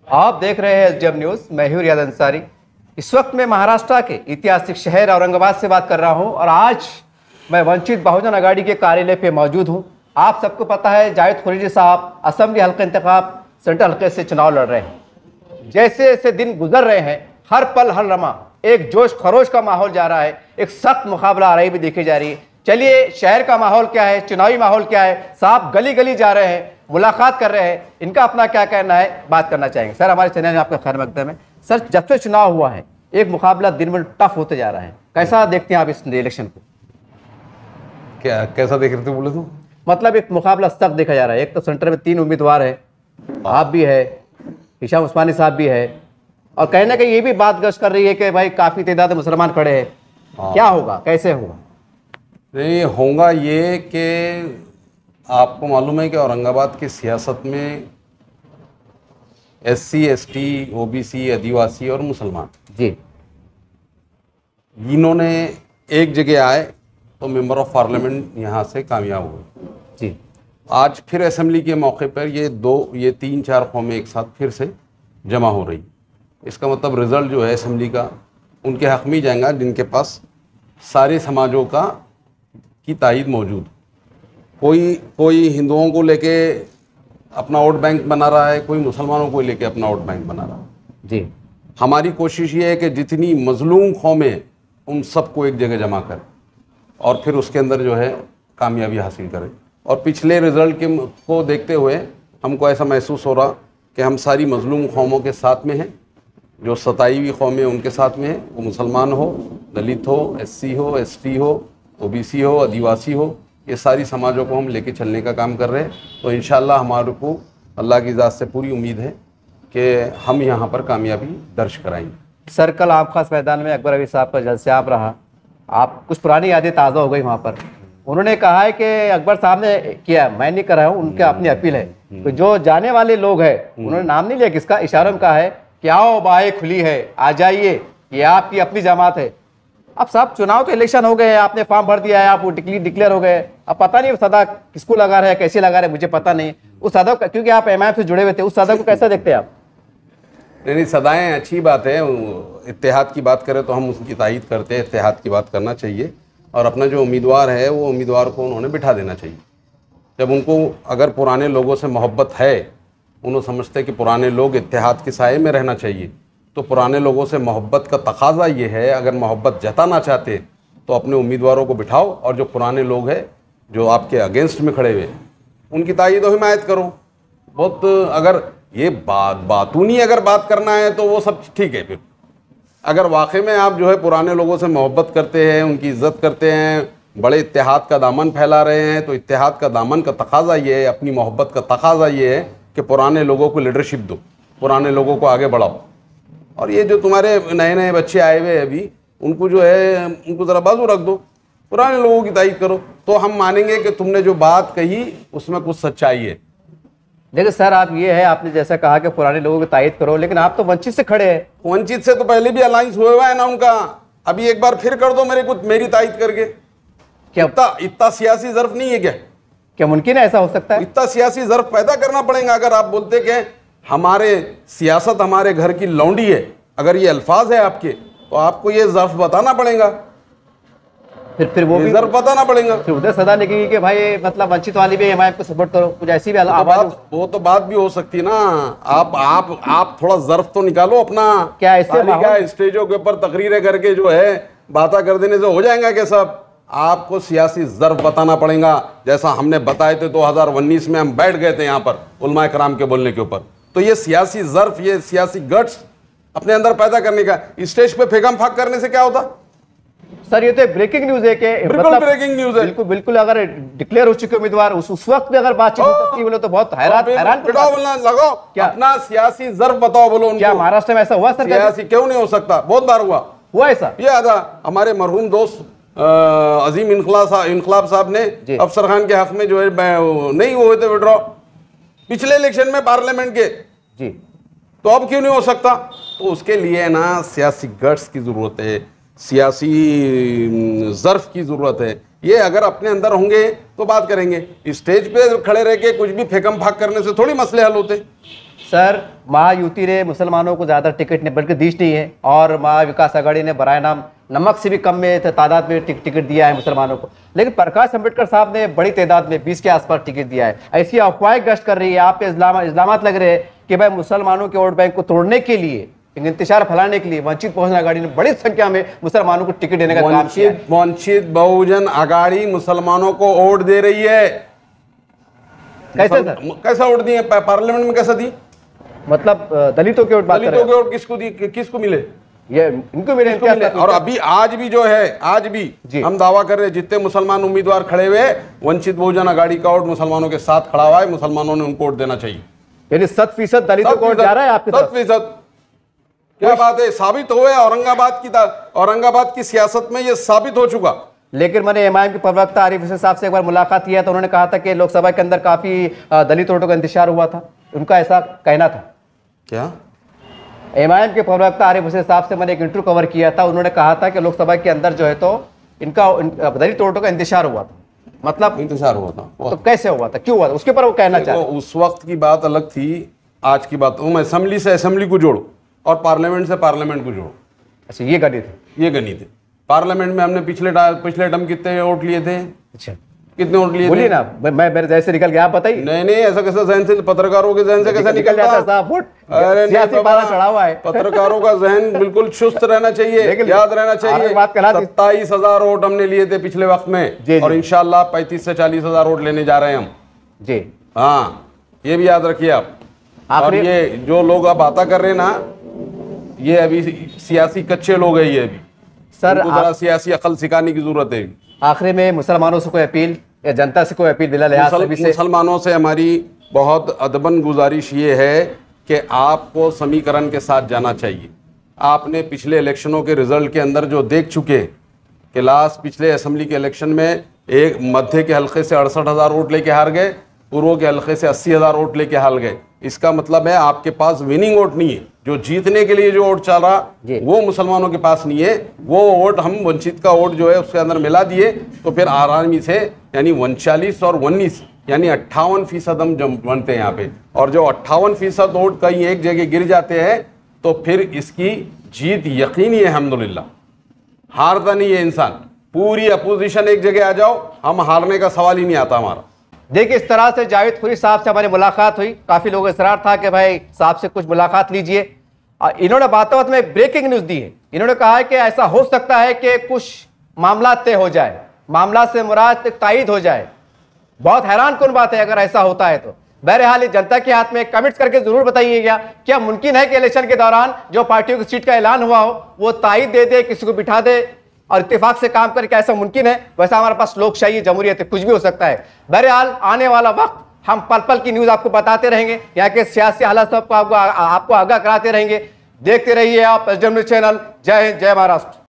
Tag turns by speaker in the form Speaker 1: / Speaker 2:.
Speaker 1: आप देख रहे हैं एसडीएम न्यूज। मैं हूं रियाद अंसारी। इस वक्त मैं महाराष्ट्र के ऐतिहासिक शहर औरंगाबाद से बात कर रहा हूं और आज मैं वंचित बहुजन आघाड़ी के कार्यालय पे मौजूद हूं। आप सबको पता है जावेद खुरेशी साहब असेंबली हल्का इंतखाब सेंट्रल हल्के से चुनाव लड़ रहे हैं। जैसे जैसे दिन गुजर रहे हैं हर पल हर लम्हा एक जोश खरोश का माहौल जा रहा है, एक सख्त मुकाबला आ रही भी देखी जा रही है। चलिए शहर का माहौल क्या है, चुनावी माहौल क्या है, साहब गली गली जा रहे हैं, मुलाकात कर रहे हैं, इनका अपना क्या कहना है बात करना चाहेंगे। सर हमारे चैनल में आपका खैर मकदम है। सर जब से चुनाव हुआ है एक मुकाबला दिन में टफ होते जा रहा है, कैसा देखते हैं आप इस इलेक्शन को?
Speaker 2: क्या कैसा देख रहे थे बोले तो?
Speaker 1: मतलब एक मुकाबला सख्त देखा जा रहा है। एक तो सेंटर में 3 उम्मीदवार है, आप भी है, हिशाम उस्मानी साहब भी है, और कहने का ये भी बात गश कर रही है कि भाई काफी तादाद में मुसलमान खड़े हैं। क्या होगा, कैसे होगा?
Speaker 2: नहीं होगा ये कि आपको मालूम है कि औरंगाबाद की सियासत में SC ST OBC आदिवासी और मुसलमान
Speaker 1: जी
Speaker 2: इन्होंने एक जगह आए तो मेंबर ऑफ पार्लियामेंट यहाँ से कामयाब हुए।
Speaker 1: जी
Speaker 2: आज फिर असेंबली के मौके पर ये 3-4 कौमें एक साथ फिर से जमा हो रही। इसका मतलब रिज़ल्ट जो है असेंबली का उनके हक़ में जाएगा जिनके पास सारे समाजों की तायद मौजूद। कोई हिंदुओं को लेके अपना वोट बैंक बना रहा है, कोई मुसलमानों को लेके अपना वोट बैंक बना रहा है।
Speaker 1: जी
Speaker 2: हमारी कोशिश ये है कि जितनी मजलूम कौमें उन सबको एक जगह जमा करें और फिर उसके अंदर जो है कामयाबी हासिल करें। और पिछले रिज़ल्ट को देखते हुए हमको ऐसा महसूस हो रहा कि हम सारी मजलूम कौमों के साथ में हैं। जो 27वीं कौमें उनके साथ में हैं, वो मुसलमान हो, दलित हो, SC हो, ST हो, OBC हो, आदिवासी हो, ये सारी समाजों को हम लेके चलने का काम कर रहे हैं। तो इंशाअल्लाह हमारे को अल्लाह की ज़ात से पूरी उम्मीद है कि हम यहाँ पर कामयाबी दर्ज कराएंगे।
Speaker 1: सर कल आप खास मैदान में अकबर अली साहब का जलसे आप रहा, आप कुछ पुरानी यादें ताज़ा हो गई वहाँ पर। उन्होंने कहा है कि अकबर साहब ने किया, मैं नहीं कर रहा हूँ, उनके अपनी अपील है। तो जो जाने वाले लोग हैं उन्होंने नाम नहीं लिया किसका, इशारों में कहा है कि आओ बाहें खुली है, आ जाइए, ये आपकी अपनी जमात है। अब साहब चुनाव तो इलेक्शन हो गए हैं, आपने फॉर्म भर दिया है, आप वो डिक्लेयर हो गए। अब पता नहीं सदा किसको लगा रहे हैं, कैसे लगा रहे हैं, मुझे पता नहीं। उस सदा क्योंकि आप MIM से जुड़े हुए थे, उस सदा को कैसे देखते हैं आप?
Speaker 2: नहीं सदाएँ अच्छी बात है। इत्तेहाद की बात करें तो हम उसकी तायद करते हैं, इत्तेहाद की बात करना चाहिए। और अपना जो उम्मीदवार है वो उम्मीदवार को उन्होंने बिठा देना चाहिए। जब उनको अगर पुराने लोगों से मोहब्बत है, उन्होंने समझते कि पुराने लोग इत्तेहाद के साए में रहना चाहिए, तो पुराने लोगों से मोहब्बत का तकाजा ये है, अगर मोहब्बत जताना चाहते तो अपने उम्मीदवारों को बिठाओ और जो पुराने लोग हैं जो आपके अगेंस्ट में खड़े हुए उनकी तायद और हिमायत करो। बहुत अगर ये बातूनी अगर बात करना है तो वो सब ठीक है। फिर अगर वाकई में आप जो है पुराने लोगों से मोहब्बत करते हैं, उनकी इज़्ज़त करते हैं, बड़े इत्तेहाद का दामन फैला रहे हैं, तो इत्तेहाद का दामन का तकाजा ये है, अपनी मोहब्बत का तकाजा ये है कि पुराने लोगों को लीडरशिप दो, पुराने लोगों को आगे बढ़ाओ। और ये जो तुम्हारे नए नए बच्चे आए हुए हैं अभी, उनको जो है उनको ज़रा बाजू रख दो, पुराने लोगों की तारीफ करो, तो हम मानेंगे कि तुमने जो बात कही उसमें कुछ सच्चाई है।
Speaker 1: देखिए सर आप ये है, आपने जैसा कहा कि पुराने लोगों की तायद करो, लेकिन आप तो वंचित से खड़े हैं।
Speaker 2: वंचित से तो पहले भी अलायंस हुआ हुआ है ना उनका, अभी एक बार फिर कर दो मेरी तायद करके। क्या इतना सियासी ज़र्फ नहीं है क्या
Speaker 1: मुमकिन है ऐसा हो सकता है?
Speaker 2: इतना सियासी ज़र्फ पैदा करना पड़ेगा। अगर आप बोलते कि हमारे सियासत हमारे घर की लौंडी है, अगर ये अल्फाज है आपके, तो आपको ये ज़र्फ बताना पड़ेगा।
Speaker 1: फिर वो भी
Speaker 2: ज़र्फ बताना पड़ेगा।
Speaker 1: फिर उधर सदा निकली कि भाई मतलब वंचित वाली भी MIM को सपोर्ट करो, कुछ ऐसी भी आवाज।
Speaker 2: वो तो बात भी हो सकती है ना। आप थोड़ा ज़र्फ तो निकालो अपना।
Speaker 1: क्या ऐसे
Speaker 2: स्टेजों के ऊपर तकरीरें करके जो है बातें कर देने से हो जाएगा क्या सब? आपको सियासी ज़र्फ बताना पड़ेगा। जैसा हमने बताए थे 2019 में हम बैठ गए थे यहाँ पर उलमा कराम के बोलने के ऊपर, तो ये सियासी ज़र्फ, ये सियासी गट्स अपने अंदर पैदा करने का, स्टेज पे फेंकम फाक करने से क्या होता?
Speaker 1: सर ये तो ब्रेकिंग न्यूज है कि
Speaker 2: बिल्कुल ब्रेकिंग न्यूज है।
Speaker 1: बिल्कुल अगर डिक्लेयर हो चुके उम्मीदवार उस वक्त भी अगर बातचीत हो सकती है बोलो तो बहुत हैरान
Speaker 2: बोलना लगाओ। क्या अपना सियासी ज़र्फ बताओ बोलो उनको।
Speaker 1: क्या महाराष्ट्र में ऐसा हुआ सर?
Speaker 2: सियासी क्यों नहीं हो सकता, बहुत बार हुआ
Speaker 1: ऐसा।
Speaker 2: ये आधा हमारे मरहूम दोस्त अजीम इनकलाब साहब ने अफसर खान के हक में जो है नहीं हुए थे विड्रॉ पिछले इलेक्शन में पार्लियामेंट के
Speaker 1: जी,
Speaker 2: तो अब क्यों नहीं हो सकता? तो उसके लिए ना सियासी गट्स की ज़रूरत है, सियासी ज़र्फ की ज़रूरत है। ये अगर अपने अंदर होंगे तो बात करेंगे। स्टेज पे खड़े रह के कुछ भी फेंकम फाक करने से थोड़ी मसले हल होते।
Speaker 1: सर, महायुति ने मुसलमानों को ज़्यादा टिकट नहीं बल्कि दी नहीं है, और महाविकास आघाड़ी ने बराए नाम नमक से भी कम में तादाद में टिकट दिया है मुसलमानों को। लेकिन प्रकाश अंबेडकर साहब ने बड़ी तादाद में 20 के आसपास टिकट दिया है। ऐसी अफवाहें गश्त कर रही है, आप पे इल्जामात लग रहे हैं कि भाई मुसलमानों के वोट बैंक को तोड़ने के लिए, इंतजार फैलाने के लिए वंचित बहुजन आघाड़ी ने बड़ी संख्या में मुसलमानों को टिकट देने का काम किया है।
Speaker 2: वंचित बहुजन आघाड़ी मुसलमानों को वोट दे रही है।
Speaker 1: कैसे सर?
Speaker 2: कैसा वोट दिए? पार्लियामेंट में कैसा दी?
Speaker 1: मतलब दलितों के वोट बात कर रहे
Speaker 2: दलितों के वोट किसको दी? किसको मिले?
Speaker 1: ये इनको मिले।
Speaker 2: और अभी आज भी जो है, आज भी हम दावा कर रहे हैं जितने मुसलमान उम्मीदवार खड़े हुए, वंचित बहुजन आघाड़ी का वोट मुसलमानों के साथ खड़ा हुआ है। मुसलमानों ने उनको वोट देना चाहिए।
Speaker 1: यानी 100% दलितों को वोट जा रहा है आपके तरफ?
Speaker 2: 100%। क्या बात है, साबित हुए औरंगाबाद की सियासत में ये साबित हो चुका।
Speaker 1: लेकिन मैंने एमआईएम के प्रवक्ता आरिफ हुसैन साहब से एक बार मुलाकात किया तो उन्होंने कहा था कि लोकसभा के अंदर काफी दलित वोटों का इंतजार हुआ था, उनका ऐसा कहना था।
Speaker 2: क्या?
Speaker 1: एमआईएम के प्रवक्ता आरिफ हुसैन साहब से मैंने एक इंटरव्यू कवर किया था, उन्होंने कहा था कि लोकसभा के अंदर जो है तो इनका दलित वोटों का इंतजार हुआ था। मतलब
Speaker 2: इंतजार हुआ था?
Speaker 1: तो कैसे हुआ था, क्यों हुआ था, उसके ऊपर वो कहना चाहते।
Speaker 2: उस वक्त की बात अलग थी, आज की बात तुम असेंबली से असेंबली को जोड़ो और पार्लियामेंट से पार्लियामेट को जोड़ो।
Speaker 1: अच्छा, ये गणित है।
Speaker 2: ये गणित है। पार्लियामेंट में हमने पिछले टर्म कितने वोट लिए थे?
Speaker 1: अच्छा,
Speaker 2: कितने वोट लिए?
Speaker 1: बोलिए ना, मैं मेरे जैसे निकल गया, आप बताइए।
Speaker 2: नहीं, ऐसा कैसा जहन से, पत्रकारों के जहन से कैसा निकल
Speaker 1: जाता है साहब? वोट
Speaker 2: अरे
Speaker 1: सियासी पाला चढ़ा हुआ है।
Speaker 2: पत्रकारों का जहन बिल्कुल चुस्त रहना चाहिए, याद रहना चाहिए। 27,000 वोट हमने लिए थे पिछले वक्त में, और इंशाल्लाह 35 से 40,000 वोट लेने जा रहे हैं हम
Speaker 1: जी।
Speaker 2: हाँ, ये भी याद रखिए आप। और ये जो लोग अब बात कर रहे हैं ना, ये अभी सियासी कच्चे लोग हैं। ये अभी
Speaker 1: सर
Speaker 2: जरा सियासी अकल सिखाने की जरूरत है।
Speaker 1: आखिरी में मुसलमानों से कोई अपील या जनता से कोई अपील बिला लिहाज से?
Speaker 2: मुसलमानों से हमारी बहुत अदबन गुजारिश ये है कि आपको समीकरण के साथ जाना चाहिए। आपने पिछले इलेक्शनों के रिजल्ट के अंदर जो देख चुके कि लास्ट पिछले असेंबली के इलेक्शन में एक मध्य के हल्के से 68,000 वोट लेके हार गए, पूर्व के हल्के से 80,000 वोट लेके हार गए। इसका मतलब है आपके पास विनिंग वोट नहीं है। जो जीतने के लिए जो वोट चल रहा वो मुसलमानों के पास नहीं है। वो वोट हम वंचित का वोट जो है उसके अंदर मिला दिए तो फिर आरामी से, यानी 39 और 19 यानी 58% हम जम बनते हैं यहाँ पे। और जो 58% वोट कहीं एक जगह गिर जाते हैं तो फिर इसकी जीत यकीनी है। अल्हम्दुलिल्लाह हारता नहीं है इंसान। पूरी अपोजिशन एक जगह आ जाओ, हम हारने का सवाल ही नहीं आता हमारा।
Speaker 1: देखिए, इस तरह से जावेद खुरी साहब से हमारी मुलाकात हुई। काफी लोगों का इसरार था कि भाई साहब से कुछ मुलाकात लीजिए। इन्होंने बात में ब्रेकिंग न्यूज दी है। इन्होंने कहा है कि ऐसा हो सकता है कि कुछ मामला तय हो जाए, मामला से मुराद तायद हो जाए। बहुत हैरान कौन बात है अगर ऐसा होता है तो। बहरहाल ये जनता के हाथ में कमेंट्स करके जरूर बताइएगा, क्या मुमकिन है कि इलेक्शन के दौरान जो पार्टियों की सीट का ऐलान हुआ हो वो तायद दे दे, किसी को बिठा दे और इत्तेफाक से काम करके? ऐसा मुमकिन है? वैसा हमारे पास लोकशाही जमहूरियत है, कुछ भी हो सकता है। बहरहाल आने वाला वक्त हम पल पल की न्यूज आपको बताते रहेंगे, यहाँ के सियासी हालात सबको आपको आगाह कराते रहेंगे। देखते रहिए आप एसडीएम न्यूज़ चैनल। जय हिंद, जय महाराष्ट्र।